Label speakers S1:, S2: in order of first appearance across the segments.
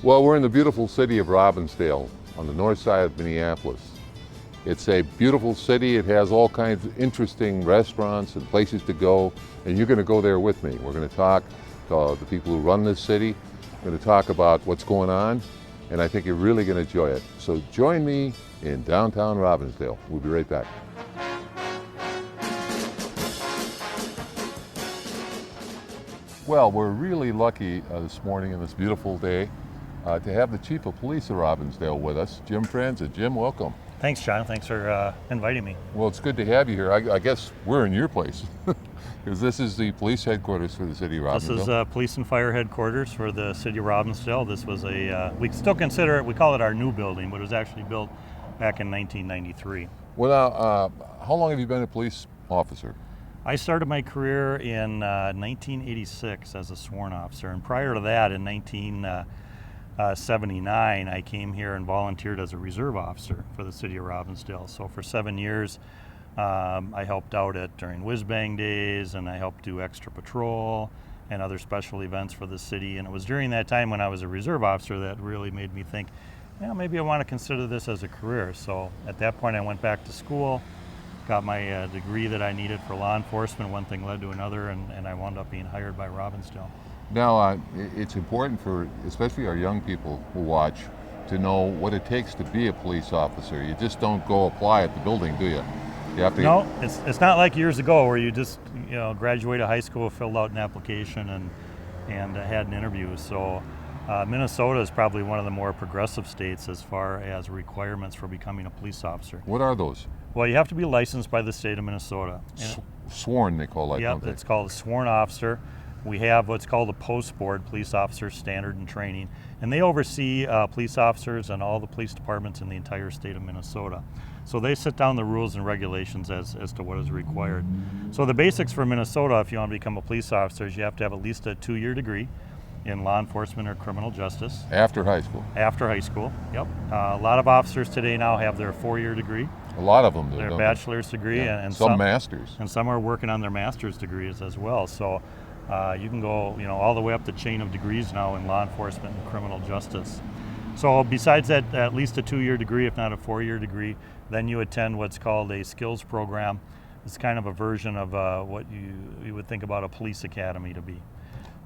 S1: Well, we're in the beautiful city of Robbinsdale on the north side of Minneapolis. It's a beautiful city. It has all kinds of interesting restaurants and places to go, and you're going to go there with me. We're going to talk to the people who run this city. We're going to talk about what's going on, and I think you're really going to enjoy it. So join me in downtown Robbinsdale. We'll be right back. Well, we're really lucky this morning and this beautiful day to have the Chief of Police of Robbinsdale with us, Jim Franza. Jim, welcome.
S2: Thanks, John. Thanks for inviting me.
S1: Well, it's good to have you here. I guess we're in your place because this is the police headquarters for the city of Robbinsdale.
S2: This is police and fire headquarters for the city of Robbinsdale. This was we still consider it, we call it our new building, but it was actually built back in 1993.
S1: Well, now, how long have you been a police officer?
S2: I started my career in 1986 as a sworn officer, and prior to that, in 1979, I came here and volunteered as a reserve officer for the city of Robbinsdale. So for 7 years, I helped out during whiz-bang days, and I helped do extra patrol and other special events for the city. And it was during that time when I was a reserve officer that really made me think, yeah, maybe I want to consider this as a career. So at that point, I went back to school, got my degree that I needed for law enforcement. One thing led to another, and I wound up being hired by Robbinsdale.
S1: Now, it's important for especially our young people who watch to know what it takes to be a police officer. You just don't go apply at the building, do you? You have to.
S2: No, it's not like years ago where you just graduated high school, filled out an application, and had an interview. So Minnesota is probably one of the more progressive states as far as requirements for becoming a police officer.
S1: What are those?
S2: Well, you have to be licensed by the state of Minnesota.
S1: Sworn, they call that.
S2: Yep, it's called a sworn officer. We have what's called a post board, Police Officer Standard and Training, and they oversee police officers and all the police departments in the entire state of Minnesota. So they set down the rules and regulations as to what is required. So the basics for Minnesota, if you want to become a police officer, is you have to have at least a 2-year degree in law enforcement or criminal justice.
S1: After high school?
S2: After high school, yep. A lot of officers today now have their 4-year degree.
S1: A lot of them do.
S2: Their bachelor's degree,
S1: yeah.
S2: and
S1: some masters.
S2: And some are working on their master's degrees as well. So you can go all the way up the chain of degrees now in law enforcement and criminal justice. So besides that, at least a 2-year degree, if not a 4-year degree, then you attend what's called a skills program. It's kind of a version of what you would think about a police academy to be.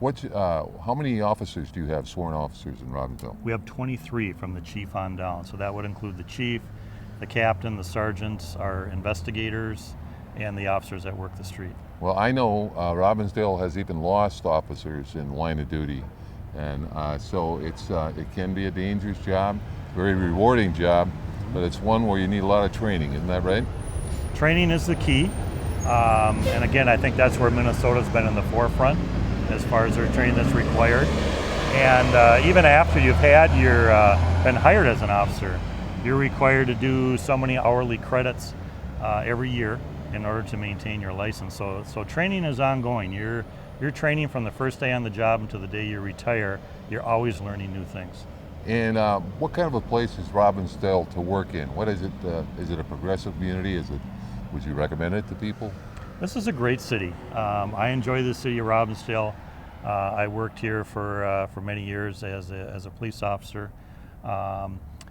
S1: How many officers do you have, sworn officers in Robbinsdale?
S2: We have 23 from the chief on down. So that would include the chief, the captain, the sergeants, our investigators, and the officers that work the street.
S1: Well, I know Robbinsdale has even lost officers in line of duty, and so it can be a dangerous job, very rewarding job, but it's one where you need a lot of training, isn't that right?
S2: Training is the key, and again, I think that's where Minnesota's been in the forefront as far as their training that's required. And even after you've been hired as an officer, you're required to do so many hourly credits every year in order to maintain your license. So training is ongoing. You're training from the first day on the job until the day you retire. You're always learning new things.
S1: And what kind of a place is Robbinsdale to work in? What is it? Is it a progressive community? Would you recommend it to people?
S2: This is a great city. I enjoy the city of Robbinsdale. I worked here for many years as a police officer.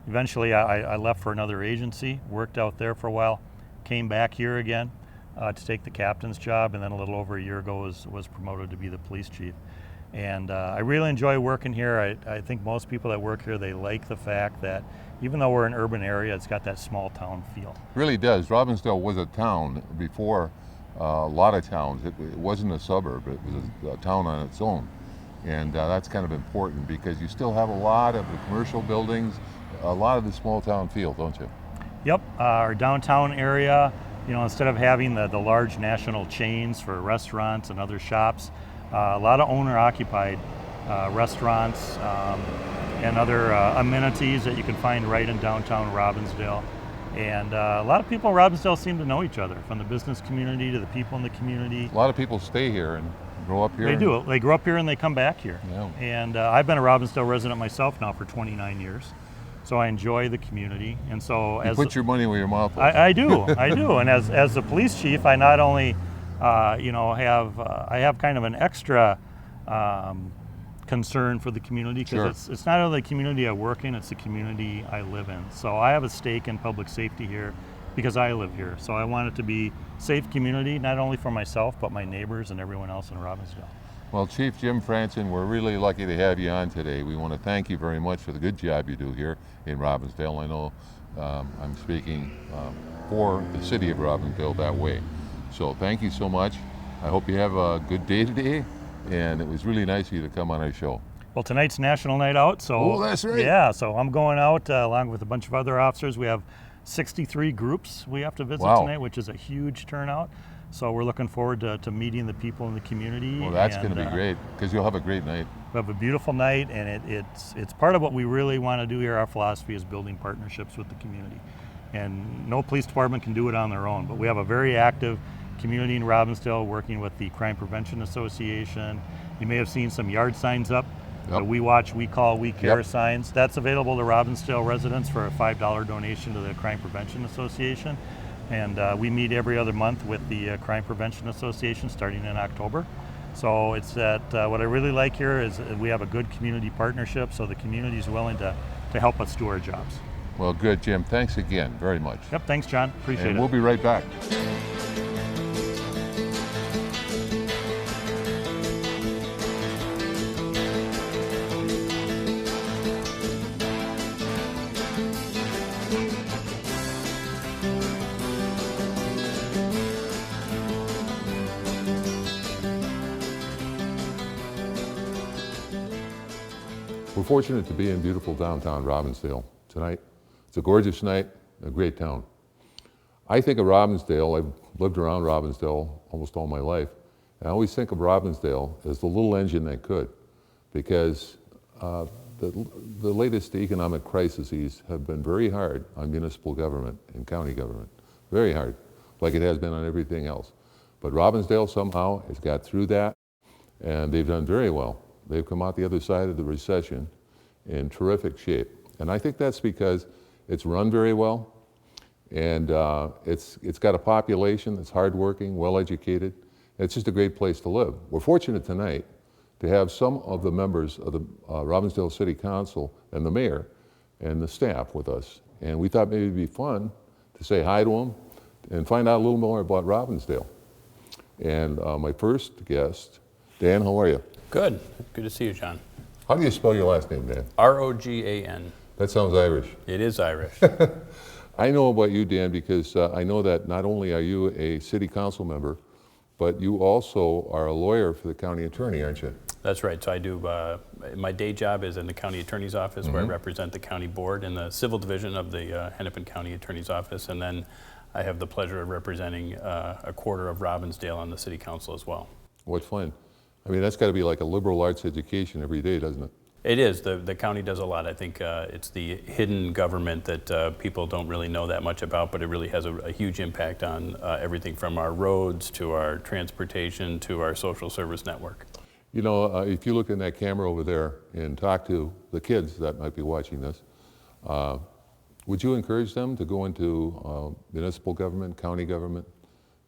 S2: Eventually, I left for another agency, worked out there for a while, came back here again to take the captain's job, and then a little over a year ago was promoted to be the police chief. And I really enjoy working here. I think most people that work here, they like the fact that even though we're an urban area, it's got that small town feel.
S1: It really does. Robbinsdale was a town before a lot of towns. It wasn't a suburb, it was a town on its own. And that's kind of important because you still have a lot of the commercial buildings, a lot of the small town feel, don't you?
S2: Yep, our downtown area, instead of having the large national chains for restaurants and other shops, a lot of owner-occupied restaurants and other amenities that you can find right in downtown Robbinsdale. And a lot of people in Robbinsdale seem to know each other, from the business community to the people in the community.
S1: A lot of people stay here and grow up here.
S2: They do. They grow up here and they come back here.
S1: Yeah.
S2: And I've been a Robbinsdale resident myself now for 29 years. So I enjoy the community. And so
S1: you put your money where your mouth is.
S2: I do. And as the police chief, I not only I have kind of an extra concern for the community,
S1: Sure.
S2: because it's not only the community I work in, it's the community I live in. So I have a stake in public safety here because I live here. So I want it to be a safe community, not only for myself, but my neighbors and everyone else in Robbinsdale.
S1: Well, Chief Jim Franson, we're really lucky to have you on today. We want to thank you very much for the good job you do here in Robbinsdale. I know I'm speaking for the city of Robbinsdale that way. So thank you so much. I hope you have a good day today, and it was really nice of you to come on our show.
S2: Well, tonight's National Night Out, so
S1: Oh, that's right.
S2: Yeah, so I'm going out along with a bunch of other officers. We have 63 groups we have to visit
S1: Wow.
S2: tonight, which is a huge turnout. So we're looking forward to meeting the people in the community.
S1: Well, that's
S2: and,
S1: going to be great, because you'll have a great night.
S2: We have a beautiful night, and it's part of what we really want to do here. Our philosophy is building partnerships with the community. And no police department can do it on their own, but we have a very active community in Robbinsdale working with the Crime Prevention Association. You may have seen some yard signs up.
S1: Yep.
S2: The We Watch, We Call, We Care
S1: Yep.
S2: signs. That's available to Robbinsdale residents for a $5 donation to the Crime Prevention Association. And we meet every other month with the Crime Prevention Association starting in October. So it's that what I really like here is we have a good community partnership, so the community is willing to help us do our jobs.
S1: Well, good, Jim. Thanks again very much.
S2: Yep, thanks, John. Appreciate
S1: And
S2: it.
S1: we'll be right back. We're fortunate to be in beautiful downtown Robbinsdale tonight. It's a gorgeous night, a great town. I think of Robbinsdale, I've lived around Robbinsdale almost all my life, and I always think of Robbinsdale as the little engine that could, because the latest economic crises have been very hard on municipal government and county government, very hard, like it has been on everything else. But Robbinsdale somehow has got through that, and they've done very well. They've come out the other side of the recession in terrific shape. And I think that's because it's run very well, and it's got a population that's hardworking, well-educated. It's just a great place to live. We're fortunate tonight to have some of the members of the Robbinsdale City Council and the mayor and the staff with us. And we thought maybe it'd be fun to say hi to them and find out a little more about Robbinsdale. And my first guest, Dan, how are you?
S3: Good. Good to see you, John.
S1: How do you spell your last name, Dan?
S3: R-O-G-A-N.
S1: That sounds Irish.
S3: It is Irish.
S1: I know about you, Dan, because I know that not only are you a city council member, but you also are a lawyer for the county attorney, aren't you?
S3: That's right. So I do, my day job is in the county attorney's office, where I represent the county board in the civil division of the Hennepin County Attorney's Office. And then I have the pleasure of representing a quarter of Robbinsdale on the city council as well.
S1: What fun. I mean, that's got to be like a liberal arts education every day, doesn't it?
S3: It is. The county does a lot. I think it's the hidden government that people don't really know that much about, but it really has a huge impact on everything from our roads to our transportation to our social service network.
S1: You know, if you look in that camera over there and talk to the kids that might be watching this, would you encourage them to go into municipal government, county government,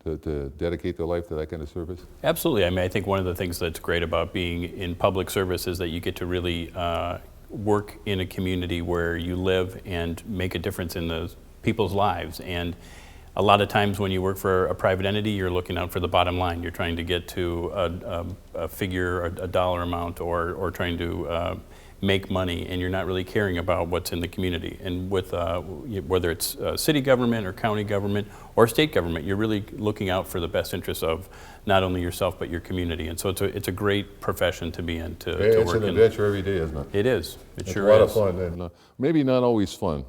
S1: to dedicate their life to that kind of service?
S3: Absolutely. I mean, I think one of the things that's great about being in public service is that you get to really work in a community where you live and make a difference in those people's lives. And a lot of times when you work for a private entity, you're looking out for the bottom line. You're trying to get to a figure, a dollar amount, or trying to make money, and you're not really caring about what's in the community. And with whether it's city government or county government or state government, you're really looking out for the best interests of not only yourself but your community. And so it's a great profession to be in, to
S1: It's
S3: work
S1: an
S3: in.
S1: adventure every day, isn't it?
S3: It is. It sure
S1: a lot
S3: is.
S1: of fun, and maybe not always fun,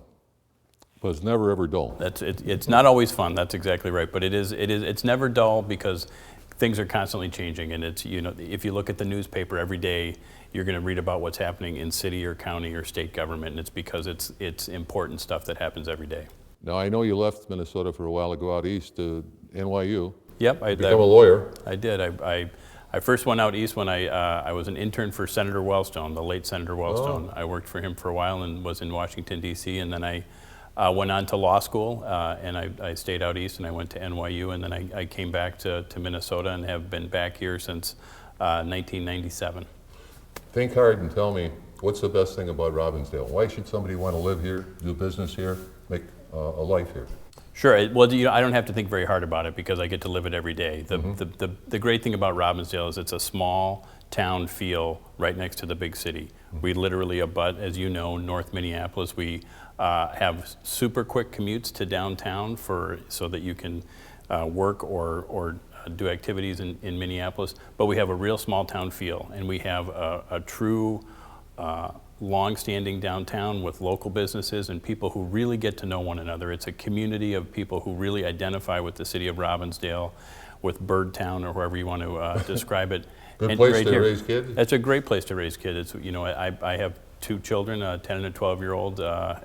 S1: but it's never ever dull.
S3: It's not always fun. That's exactly right. But it's never dull, because things are constantly changing. And it's, you know, if you look at the newspaper every day, you're going to read about what's happening in city or county or state government, and it's because it's important stuff that happens every day.
S1: Now, I know you left Minnesota for a while to go out east to NYU.
S3: Yep,
S1: Become a lawyer.
S3: I did. I first went out east when I was an intern for Senator Wellstone, the late Senator Wellstone. I worked for him for a while and was in Washington, D.C., and then I went on to law school, and I stayed out east, and I went to NYU, and then I came back to Minnesota and have been back here since 1997.
S1: Think hard and tell me, what's the best thing about Robbinsdale? Why should somebody want to live here, do business here, make a life here?
S3: Sure. Well, I don't have to think very hard about it because I get to live it every day. The great thing about Robbinsdale is it's a small town feel right next to the big city. We literally abut, as you know, North Minneapolis. We have super quick commutes to downtown so that you can work or do activities in Minneapolis. But we have a real small town feel, and we have a true long-standing downtown with local businesses and people who really get to know one another. It's a community of people who really identify with the city of Robbinsdale, with Birdtown, or however you want to describe it.
S1: Good place to raise kids?
S3: It's a great place to raise kids. It's, I have 2 children, a 10 and a 12-year-old,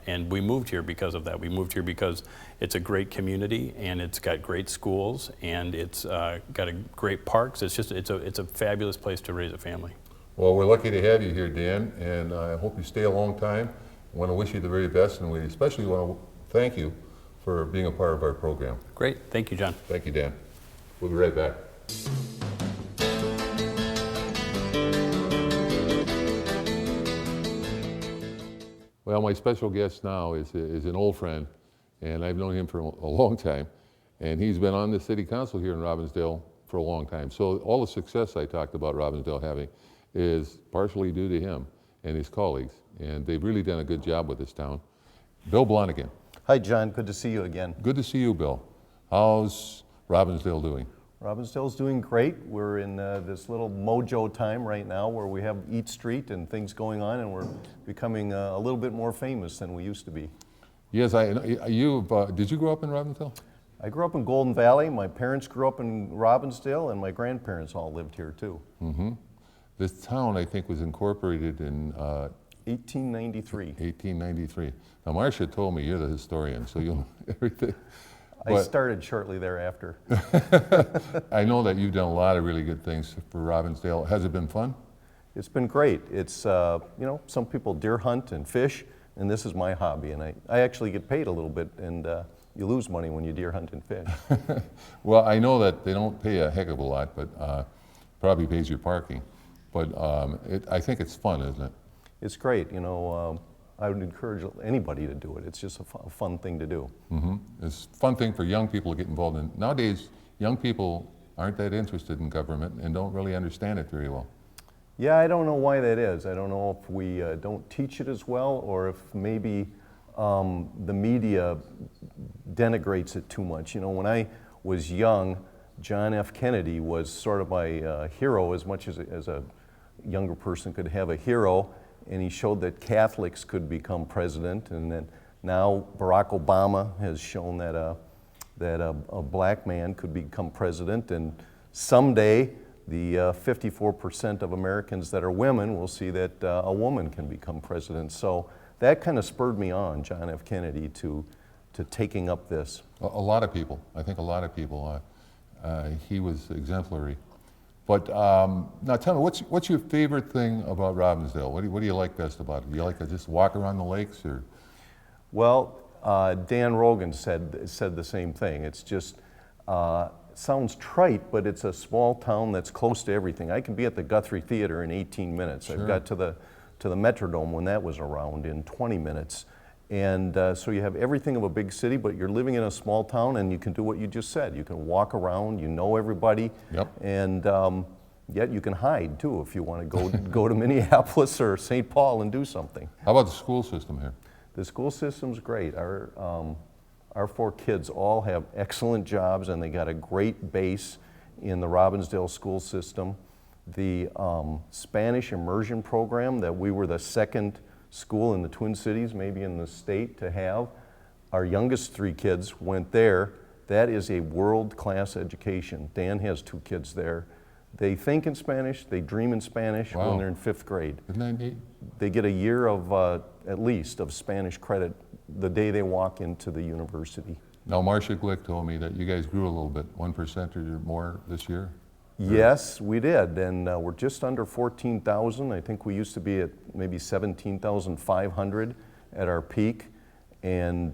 S3: and we moved here because of that. We moved here because it's a great community, and it's got great schools, and it's got great parks. It's a fabulous place to raise a family.
S1: Well, we're lucky to have you here, Dan, and I hope you stay a long time. I want to wish you the very best, and we especially want to thank you for being a part of our program.
S3: Great. Thank you, John.
S1: Thank you, Dan. We'll be right back. Well, my special guest now is an old friend, and I've known him for a long time, and he's been on the city council here in Robbinsdale for a long time. So all the success I talked about Robbinsdale having is partially due to him and his colleagues, and they've really done a good job with this town. Bill Blonigan.
S4: Hi, John. Good to see you again.
S1: Good to see you, Bill. How's Robbinsdale doing?
S4: Robbinsdale's doing great. We're in this little mojo time right now where we have Eat Street and things going on, and we're becoming a little bit more famous than we used to be.
S1: Yes, did you grow up in Robbinsdale?
S4: I grew up in Golden Valley. My parents grew up in Robbinsdale, and my grandparents all lived here too.
S1: Mm-hmm. This town, I think, was incorporated in
S4: 1893.
S1: 1893. Now, Marcia told me you're the historian, so you'll know everything.
S4: I started shortly thereafter.
S1: I know that you've done a lot of really good things for Robbinsdale. Has it been fun?
S4: It's been great. It's, some people deer hunt and fish, and this is my hobby, and I actually get paid a little bit, and you lose money when you deer hunt and fish.
S1: Well, I know that they don't pay a heck of a lot, but probably pays your parking. But I think it's fun, isn't it?
S4: It's great. I would encourage anybody to do it. It's just a fun thing to do.
S1: Mm-hmm. It's a fun thing for young people to get involved in. Nowadays, young people aren't that interested in government and don't really understand it very well.
S4: Yeah, I don't know why that is. I don't know if we don't teach it as well, or if maybe the media denigrates it too much. When I was young, John F. Kennedy was sort of my hero, as much as a younger person could have a hero, and he showed that Catholics could become president, and then now Barack Obama has shown that a black man could become president, and someday the 54% of Americans that are women will see that a woman can become president. So that kind of spurred me on, John F. Kennedy, to taking up this.
S1: A lot of people, I think a lot of people, he was exemplary. But now tell me, what's your favorite thing about Robbinsdale? What do you like best about it? Do you like to just walk around the lakes, or?
S4: Well, Dan Rogan said the same thing. It's just, sounds trite, but it's a small town that's close to everything. I can be at the Guthrie Theater in 18 minutes.
S1: Sure.
S4: I've got to the Metrodome when that was around in 20 minutes. And so you have everything of a big city, but you're living in a small town, and you can do what you just said. You can walk around, you know everybody,
S1: Yep.
S4: And yet you can hide too if you want to go to Minneapolis or St. Paul and do something.
S1: How about the school system here?
S4: The school system's great. Our 4 kids all have excellent jobs, and they got a great base in the Robbinsdale school system. The Spanish immersion program that we were the second school in the Twin Cities, maybe in the state, to have. Our youngest 3 kids went there. That is a world-class education. Dan has 2 kids there. They think in Spanish, they dream in Spanish.
S1: Wow.
S4: When they're in 5th grade.
S1: Isn't that neat?
S4: They get a year of, at least, of Spanish credit the day they walk into the university.
S1: Now, Marcia Glick told me that you guys grew a little bit, 1% or more this year.
S4: Yes, we did, and we're just under 14,000. I think we used to be at maybe 17,500 at our peak, and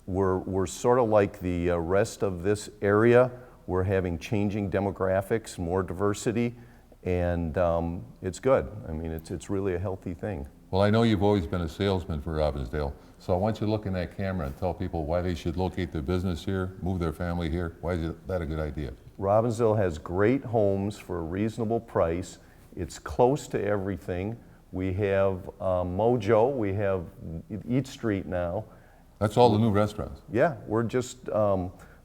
S4: we're sort of like the rest of this area. We're having changing demographics, more diversity, and it's good. I mean, it's really a healthy thing.
S1: Well, I know you've always been a salesman for Robbinsdale, so I want you to look in that camera and tell people why they should locate their business here, move their family here. Why is that a good idea?
S4: Robbinsdale has great homes for a reasonable price. It's close to everything. We have Mojo, we have Eat Street now.
S1: That's all the new restaurants.
S4: Yeah, we're just,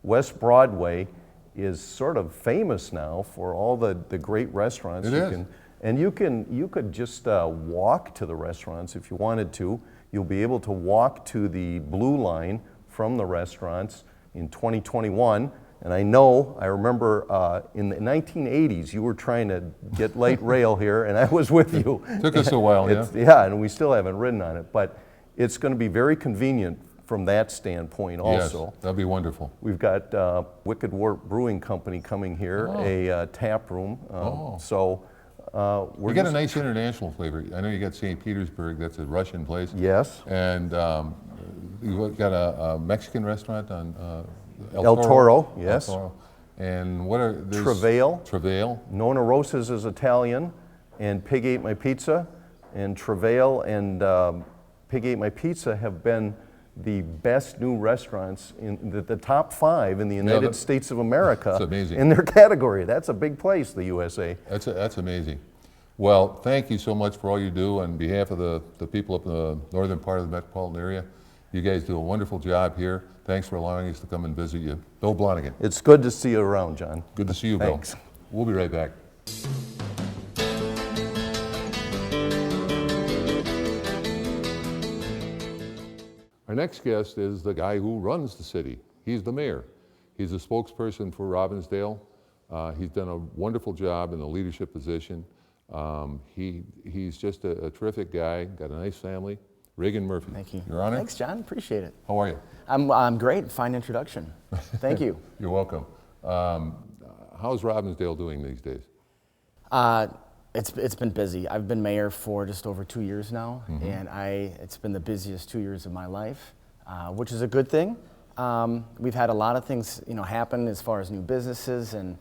S4: West Broadway is sort of famous now for all the great restaurants.
S1: It is.
S4: And you could just walk to the restaurants if you wanted to. You'll be able to walk to the Blue Line from the restaurants in 2021. And I remember in the 1980s, you were trying to get light rail here, and I was with you.
S1: Took us a while, yeah.
S4: Yeah, and we still haven't ridden on it, but it's going to be very convenient from that standpoint also.
S1: Yes, that'd be wonderful.
S4: We've got Wicked Wart Brewing Company coming here, a tap room.
S1: We got a nice international flavor. I know you got St. Petersburg, that's a Russian place.
S4: Yes.
S1: And you've got a Mexican restaurant on
S4: El Toro, yes.
S1: El Toro. And what are
S4: Travail.
S1: Travail.
S4: Nona Rosa's is Italian, and Pig Ate My Pizza. And Travail and Pig Ate My Pizza have been the best new restaurants in the top 5 in the United States of America.
S1: That's amazing.
S4: In their category. That's a big place, the USA.
S1: That's amazing. Well, thank you so much for all you do on behalf of the people up in the northern part of the metropolitan area. You guys do a wonderful job here. Thanks for allowing us to come and visit you. Bill Blonigan.
S4: It's good to see you around, John.
S1: Good to see you,
S4: Thanks.
S1: Bill. We'll be right back. Our next guest is the guy who runs the city. He's the mayor. He's a spokesperson for Robbinsdale. He's done a wonderful job in the leadership position. He's just a terrific guy, got a nice family. Reagan Murphy.
S5: Thank you.
S1: Your Honor.
S5: Thanks, John. Appreciate it.
S1: How are you?
S5: I'm great. Fine introduction. Thank you.
S1: You're welcome. How's Robbinsdale doing these days?
S5: It's been busy. I've been mayor for just over 2 years now, and it's been the busiest 2 years of my life, which is a good thing. We've had a lot of things, happen as far as new businesses, and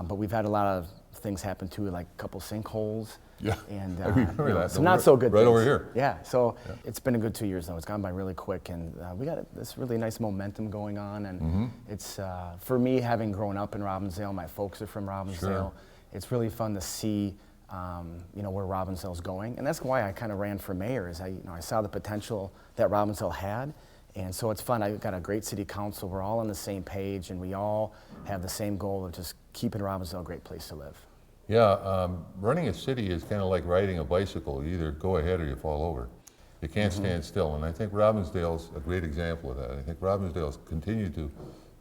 S5: but we've had a lot of things happen too, like a couple sinkholes.
S1: Yeah,
S5: and
S1: I remember that.
S5: some not so good
S1: right
S5: things.
S1: over here.
S5: Yeah, so it's been a good 2 years though. It's gone by really quick, and we got this really nice momentum going on. And it's for me, having grown up in Robbinsdale, my folks are from Robbinsdale.
S1: Sure.
S5: It's really fun to see, where Robbinsdale's going, and that's why I kind of ran for mayor. Is I saw the potential that Robbinsdale had, and so it's fun. I've got a great city council. We're all on the same page, and we all have the same goal of just keeping Robbinsdale a great place to live.
S1: Yeah, running a city is kind of like riding a bicycle. You either go ahead or you fall over. You can't stand still, and I think Robbinsdale's a great example of that. I think Robbinsdale's continued to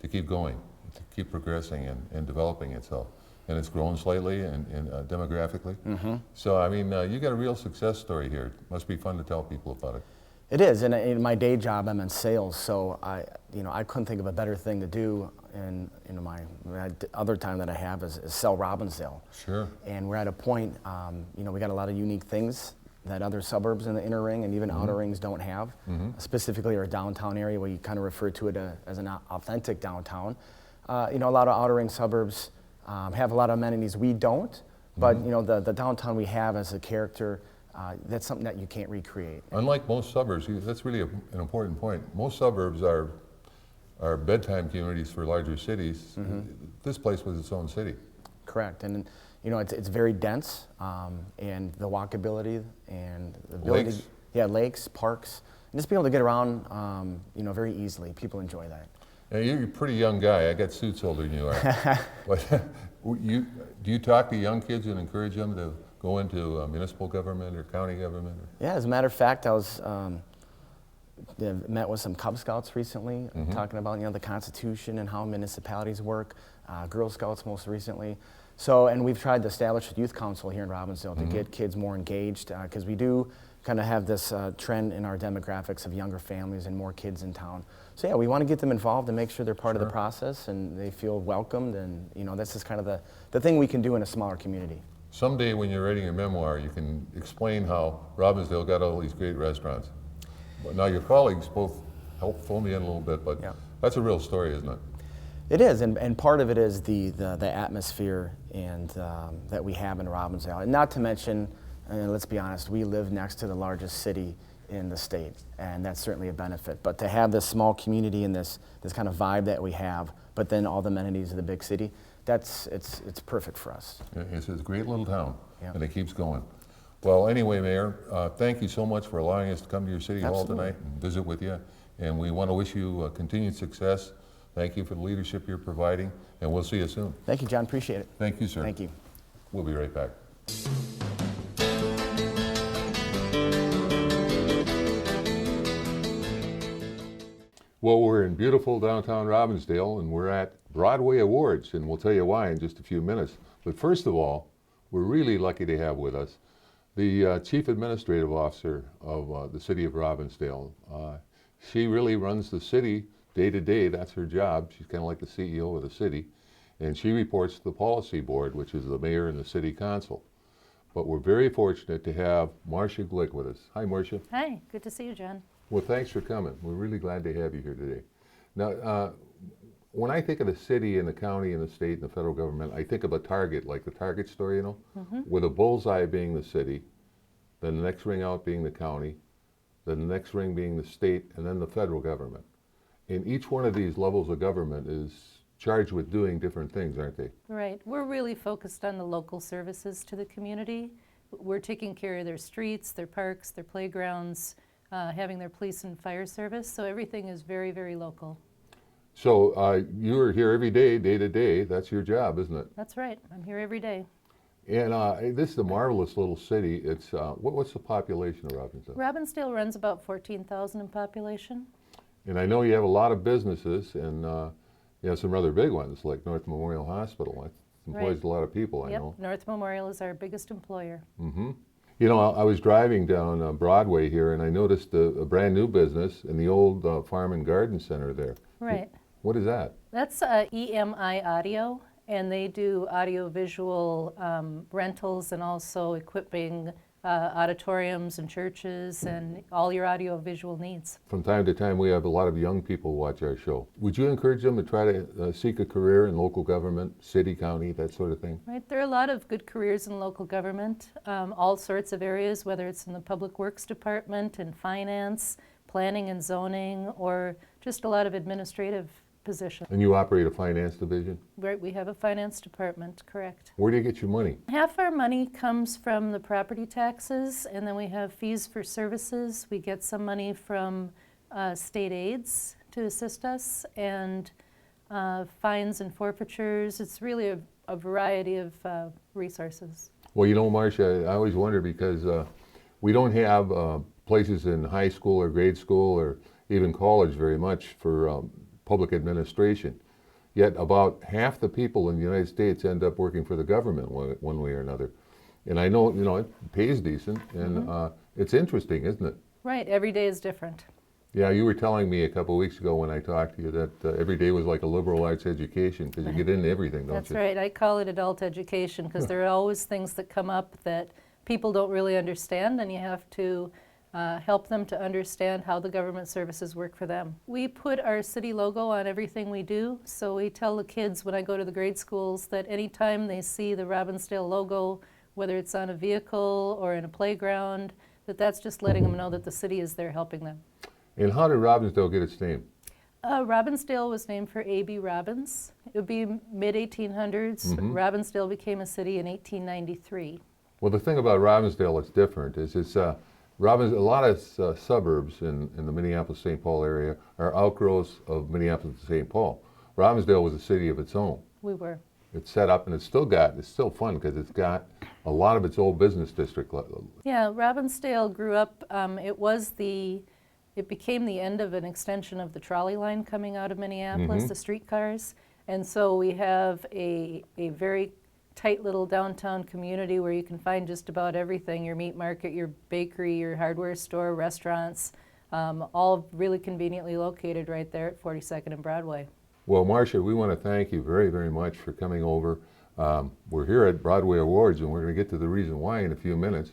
S1: keep going, to keep progressing and developing itself. And it's grown slightly and demographically. So, I mean, you got a real success story here. It must be fun to tell people about it.
S5: It is, and in my day job, I'm in sales, so I couldn't think of a better thing to do. And my other time that I have is sell Robbinsdale.
S1: Sure.
S5: And we're at a point, we got a lot of unique things that other suburbs in the inner ring and even outer rings don't have. Specifically, our downtown area, where you kind of refer to it as an authentic downtown. A lot of outer ring suburbs have a lot of amenities we don't, but the downtown we have as a character. That's something that you can't recreate.
S1: Unlike most suburbs, that's really an important point. Most suburbs are bedtime communities for larger cities. This place was its own city.
S5: Correct, and it's very dense, and the walkability and the ability, lakes, parks, and just being able to get around, very easily. People enjoy that.
S1: Now, you're a pretty young guy. I got suits older than you are. But do you talk to young kids and encourage them to go into municipal government or county government?
S5: Yeah, as a matter of fact, I was met with some Cub Scouts recently, talking about the Constitution and how municipalities work. Girl Scouts most recently. So, and we've tried to establish a youth council here in Robbinsdale to get kids more engaged, because we do kind of have this trend in our demographics of younger families and more kids in town. So yeah, we want to get them involved and make sure they're part of the process and they feel welcomed, and this is kind of the thing we can do in a smaller community.
S1: Someday when you're writing a memoir, you can explain how Robbinsdale got all these great restaurants. Now your colleagues both helped fill me in a little bit, but that's a real story, isn't it?
S5: It is, and part of it is the atmosphere and that we have in Robbinsdale. And not to mention, let's be honest, we live next to the largest city in the state, and that's certainly a benefit. But to have this small community and this kind of vibe that we have, but then all the amenities of the big city, it's perfect for us.
S1: It's a great little town,
S5: Yeah.
S1: and it keeps going. Well, anyway, Mayor, thank you so much for allowing us to come to your city hall
S5: Absolutely.
S1: tonight and visit with you. And we want to wish you continued success. Thank you for the leadership you're providing, and we'll see you soon.
S5: Thank you, John. Appreciate it.
S1: Thank you, sir.
S5: Thank you.
S1: We'll be right back. Well, we're in beautiful downtown Robbinsdale, and we're at Broadway Awards, and we'll tell you why in just a few minutes. But first of all, we're really lucky to have with us the Chief Administrative Officer of the City of Robbinsdale. She really runs the city day to day. That's her job. She's kind of like the CEO of the city, and she reports to the Policy Board, which is the Mayor and the City Council. But we're very fortunate to have Marcia Glick with us. Hi, Marcia.
S6: Hi, good to see you, John.
S1: Well, thanks for coming. We're really glad to have you here today. Now, when I think of the city and the county and the state and the federal government, I think of a target, like the Target store, you know, with a bullseye being the city, then the next ring out being the county, then the next ring being the state, and then the federal government. And each one of these levels of government is charged with doing different things, aren't they?
S6: Right, we're really focused on the local services to the community. We're taking care of their streets, their parks, their playgrounds, having their police and fire service, so everything is very, very local.
S1: So you're here every day, day to day. That's your job, isn't it?
S6: That's right, I'm here every day.
S1: And this is a marvelous little city. It's what's the population of Robbinsdale?
S6: Robbinsdale runs about 14,000 in population.
S1: And I know you have a lot of businesses, and you have some rather big ones, like North Memorial Hospital. It employs
S6: Right.
S1: a lot of people, I
S6: Yep,
S1: know.
S6: North Memorial is our biggest employer.
S1: You know, I was driving down Broadway here, and I noticed a brand new business in the old Farm and Garden Center there.
S6: Right.
S1: What is that?
S6: That's EMI Audio, and they do audiovisual rentals and also equipping auditoriums and churches and all your audiovisual needs.
S1: From time to time, we have a lot of young people watch our show. Would you encourage them to try to seek a career in local government, city, county, that sort of thing?
S6: Right, there are a lot of good careers in local government, all sorts of areas, whether it's in the Public Works Department, in finance, planning and zoning, or just a lot of administrative positions.
S1: And you operate a finance division?
S6: Right, we have a finance department, correct.
S1: Where do you get your money?
S6: Half our money comes from the property taxes, and then we have fees for services. We get some money from state aids to assist us, and fines and forfeitures. It's really a variety of resources.
S1: Well, you know, Marcia, I always wonder because we don't have places in high school or grade school or even college very much for public administration. Yet about half the people in the United States end up working for the government one way or another. And I know, you know, it pays decent, and it's interesting, isn't it?
S6: Right, every day is different.
S1: Yeah, you were telling me a couple of weeks ago when I talked to you that every day was like a liberal arts education because you get into everything, don't
S6: That's
S1: you?
S6: right, I call it adult education because there are always things that come up that people don't really understand, and you have to help them to understand how the government services work for them. We put our city logo on everything we do, so we tell the kids when I go to the grade schools that anytime they see the Robbinsdale logo, whether it's on a vehicle or in a playground, that's just letting them know that the city is there helping them.
S1: And how did Robbinsdale get its name?
S6: Robbinsdale was named for A.B. Robbins. It would be mid-1800s. Robbinsdale became a city in 1893.
S1: Well, the thing about Robbinsdale that's different is it's a lot of suburbs in the Minneapolis-St. Paul area are outgrowths of Minneapolis and St. Paul. Robbinsdale was a city of its own.
S6: We were.
S1: It's set up, and it's still fun because it's got a lot of its old business district.
S6: Yeah, Robbinsdale grew up, it became the end of an extension of the trolley line coming out of Minneapolis, the streetcars. And so we have a very tight little downtown community where you can find just about everything, your meat market, your bakery, your hardware store, restaurants, all really conveniently located right there at 42nd and Broadway.
S1: Well, Marcia, we want to thank you very, very much for coming over. We're here at Broadway Awards, and we're going to get to the reason why in a few minutes,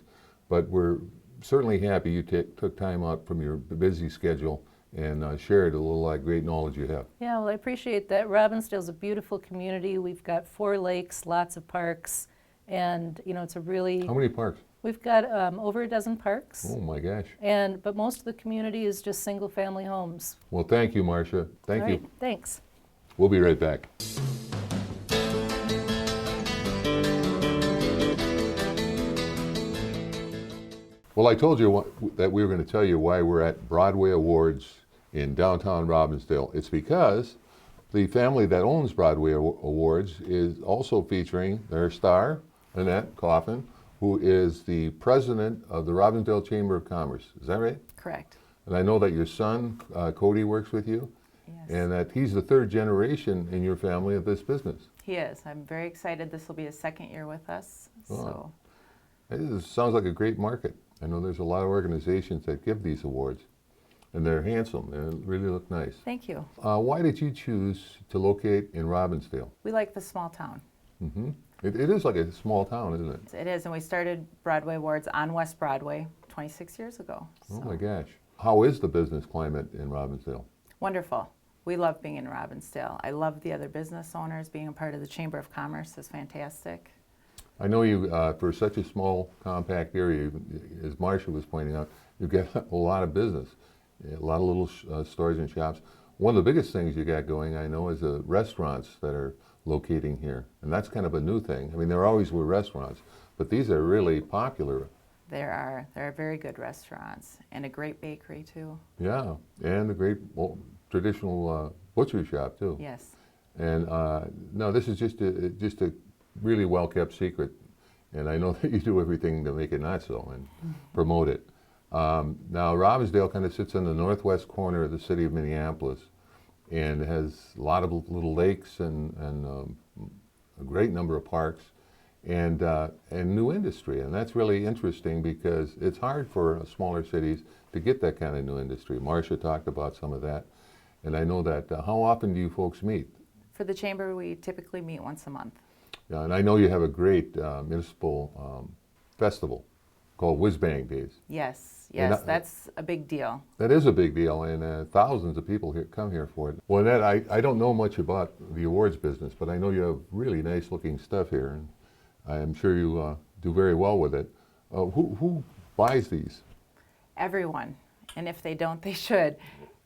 S1: but we're certainly happy you took time out from your busy schedule and shared a little great knowledge you have.
S6: Yeah, well, I appreciate that. Robbinsdale's a beautiful community. We've got 4 lakes, lots of parks, and it's a really...
S1: How many parks?
S6: We've got over a dozen parks.
S1: Oh my gosh.
S6: But most of the community is just single-family homes.
S1: Well, thank you, Marcia. Thank you.
S6: Thanks.
S1: We'll be right back. Well, I told you that we were going to tell you why we're at Broadway Awards in downtown Robbinsdale. It's because the family that owns Broadway Awards is also featuring their star, Annette Coffin, who is the president of the Robbinsdale Chamber of Commerce. Is that right?
S7: Correct.
S1: And I know that your son, Cody, works with you,
S7: Yes.
S1: and that he's the 3rd generation in your family of this business.
S7: He is. I'm very excited. This will be his 2nd year with us.
S1: Wow. It sounds like a great market. I know there's a lot of organizations that give these awards, and they're handsome. They really look nice.
S7: Thank you.
S1: Why did you choose to locate in Robbinsdale?
S7: We like the small town.
S1: Mm-hmm. It is like a small town, isn't it?
S7: It is, and we started Broadway Awards on West Broadway 26 years ago.
S1: Oh
S7: So,
S1: my gosh. How is the business climate in Robbinsdale?
S7: wonderful. We love being in Robbinsdale. I love the other business owners. Being a part of the Chamber of Commerce is fantastic.
S1: I know you, for such a small, compact area, as Marcia was pointing out, you get a lot of business, a lot of little stores and shops. One of the biggest things you got going, I know, is the restaurants that are locating here, and that's kind of a new thing. I mean, there always were restaurants, but these are really popular.
S7: There are very good restaurants and a great bakery too.
S1: Yeah, and a great traditional butcher shop too.
S7: Yes.
S1: And no, this is just a really well-kept secret, and I know that you do everything to make it not so and promote it. Now, Robbinsdale kind of sits in the northwest corner of the city of Minneapolis, and has a lot of little lakes and a great number of parks, and new industry, and that's really interesting because it's hard for smaller cities to get that kind of new industry. Marcia talked about some of that, and I know that. How often do you folks meet?
S7: For the Chamber, we typically meet once a month.
S1: Yeah, and I know you have a great municipal festival called Whiz Bang Days.
S7: Yes,
S1: And
S7: that's a big deal.
S1: That is a big deal, and thousands of people come here for it. Well, Annette, I don't know much about the awards business, but I know you have really nice looking stuff here, and I'm sure you do very well with it. Who buys these?
S7: Everyone, and if they don't, they should.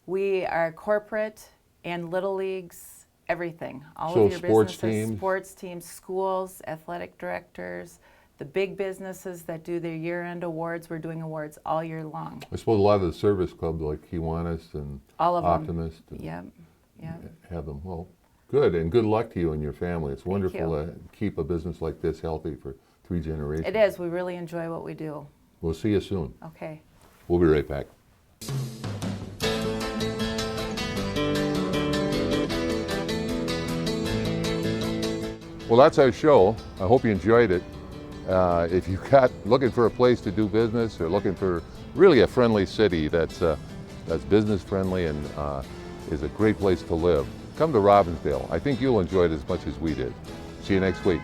S7: We are corporate and little leagues, everything. All
S1: So
S7: of your
S1: sports
S7: businesses,
S1: teams?
S7: sports teams, schools, athletic directors, the big businesses that do their year-end awards. We're doing awards all year long.
S1: I suppose a lot of the service clubs like Kiwanis and
S7: All of them.
S1: Optimist and
S7: Yep.
S1: have them. Well, good, and good luck to you and your family. It's wonderful
S7: you.
S1: to keep a business like this healthy for 3 generations.
S7: It is. We really enjoy what we do.
S1: We'll see you soon.
S7: Okay.
S1: We'll be right back. Well, that's our show. I hope you enjoyed it. If you're looking for a place to do business or looking for really a friendly city that's business friendly and is a great place to live, come to Robbinsdale. I think you'll enjoy it as much as we did. See you next week.